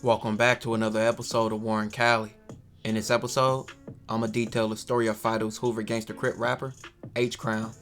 Welcome back to another episode of Warren Cali. In this episode, I'ma detail the story of Fido's Hoover Gangsta Crip rapper, H-Crown.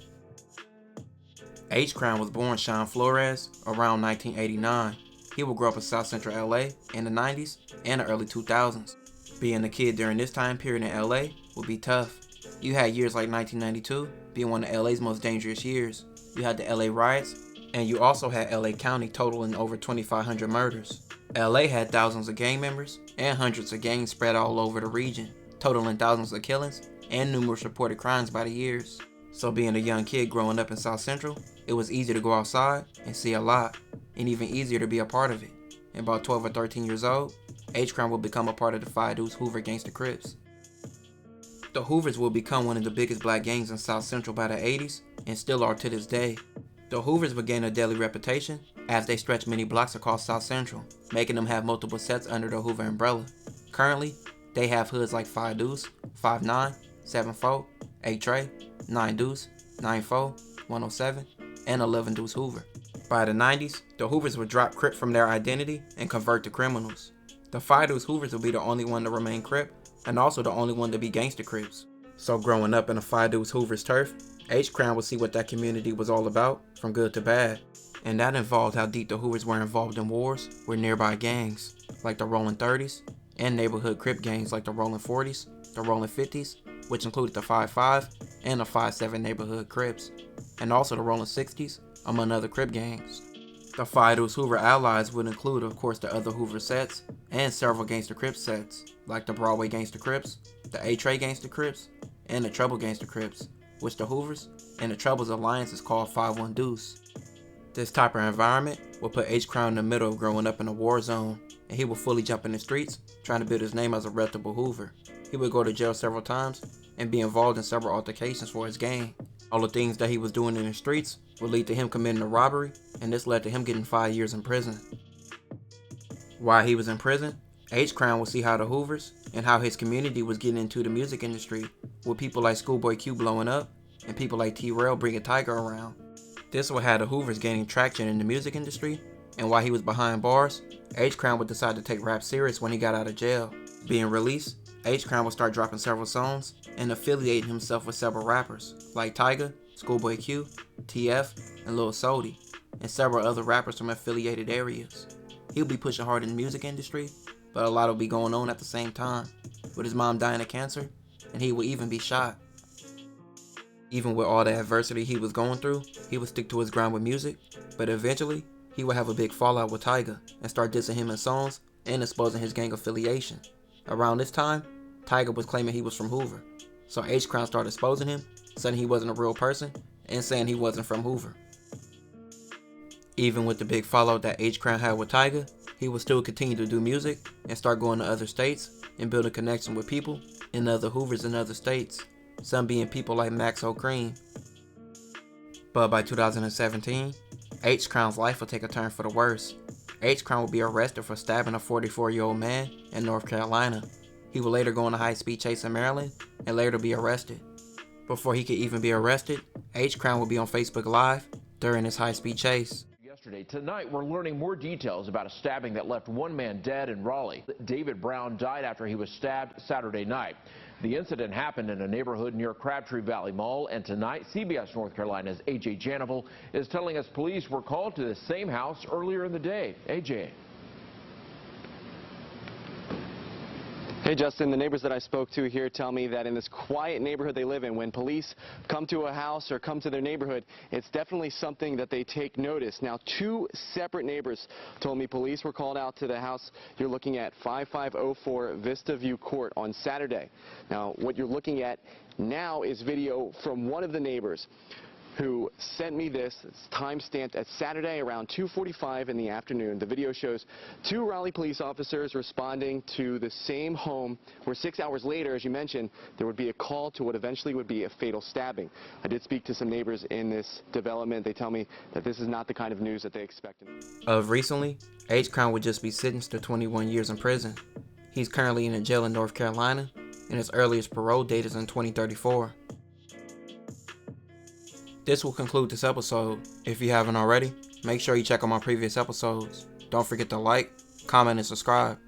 H-Crown was born Sean Flores around 1989. He would grow up in South Central LA in the 90s and the early 2000s. Being a kid during this time period in LA would be tough. You had years like 1992 being one of LA's most dangerous years. You had the LA riots, and you also had LA County totaling over 2,500 murders. LA had thousands of gang members and hundreds of gangs spread all over the region, totaling thousands of killings and numerous reported crimes by the years. So being a young kid growing up in South Central, it was easy to go outside and see a lot, and even easier to be a part of it. At about 12 or 13 years old, H-Crown will become a part of the Fido's Hoover Gangsta Crips. The Hoovers will become one of the biggest black gangs in South Central by the 80s, and still are to this day. The Hoovers would gain a deadly reputation as they stretched many blocks across South Central, making them have multiple sets under the Hoover umbrella. Currently, they have hoods like 5 Deuce, 5-9, 7-4, 8 Trey, 9 Deuce, 9-4, 107, and 11 Deuce Hoover. By the 90s, the Hoovers would drop Crip from their identity and convert to criminals. The Fido's Hoovers would be the only one to remain Crip, and also the only one to be Gangsta Crips. So growing up in the Fido's Hoovers turf, H-Crown would see what that community was all about, from good to bad. And that involved how deep the Hoovers were involved in wars with nearby gangs, like the Rolling 30s, and neighborhood Crip gangs like the Rolling 40s, the Rolling 50s, which included the 5-5 and the 5-7 neighborhood Crips, and also the Rolling 60s, among other Crip gangs. The Fido's Hoover allies would include, of course, the other Hoover sets, and several Gangsta Crips sets, like the Broadway Gangsta Crips, the A-Trey Gangsta Crips, and the Trouble Gangsta Crips, which the Hoovers and the Trouble's alliance is called 5-1 Deuce. This type of environment will put H-Crown in the middle of growing up in a war zone, and he will fully jump in the streets, trying to build his name as a reputable Hoover. He would go to jail several times, and be involved in several altercations for his gang. All the things that he was doing in the streets would lead to him committing a robbery, and this led to him getting 5 years in prison. While he was in prison, H-Crown would see how the Hoovers and how his community was getting into the music industry, with people like Schoolboy Q blowing up, and people like T-Rail bringing Tiger around. This would have the Hoovers gaining traction in the music industry, and while he was behind bars, H-Crown would decide to take rap serious when he got out of jail. Being released, H-Crown would start dropping several songs and affiliating himself with several rappers, like Tiger, Schoolboy Q, TF, and Lil Sody, and several other rappers from affiliated areas. He'll be pushing hard in the music industry, but a lot will be going on at the same time, with his mom dying of cancer, and he will even be shot. Even with all the adversity he was going through, he would stick to his grind with music, but eventually, he would have a big fallout with Tiger and start dissing him in songs and exposing his gang affiliation. Around this time, Tiger was claiming he was from Hoover, so H-Crown started exposing him, saying he wasn't a real person, and saying he wasn't from Hoover. Even with the big fallout that H-Crown had with Tiger, he would still continue to do music and start going to other states and build a connection with people and other Hoovers in other states, some being people like Max O'Cream. But by 2017, H-Crown's life will take a turn for the worse. H-Crown will be arrested for stabbing a 44-year-old man in North Carolina. He will later go on a high-speed chase in Maryland and later be arrested. Before he could even be arrested, H-Crown will be on Facebook Live during his high-speed chase. Tonight, we're learning more details about a stabbing that left one man dead in Raleigh. David Brown died after he was stabbed Saturday night. The incident happened in a neighborhood near Crabtree Valley Mall, and tonight, CBS North Carolina's A.J. Janival is telling us police were called to the same house earlier in the day. A.J. Hey Justin, the neighbors that I spoke to here tell me that in this quiet neighborhood they live in, when police come to a house or come to their neighborhood, it's definitely something that they take notice. Now, 2 separate neighbors told me police were called out to the house you're looking at, 5504 Vista View Court, on Saturday. Now, what you're looking at now is video from one of the neighbors who sent me this. It's time-stamped at Saturday around 2:45 in the afternoon. The video shows 2 Raleigh police officers responding to the same home where 6 hours later, as you mentioned, there would be a call to what eventually would be a fatal stabbing. I did speak to some neighbors in this development. They tell me that this is not the kind of news that they expected. Of recently, H-Crown would just be sentenced to 21 years in prison. He's currently in a jail in North Carolina, and his earliest parole date is in 2034. This will conclude this episode. If you haven't already, make sure you check out my previous episodes. Don't forget to like, comment, and subscribe.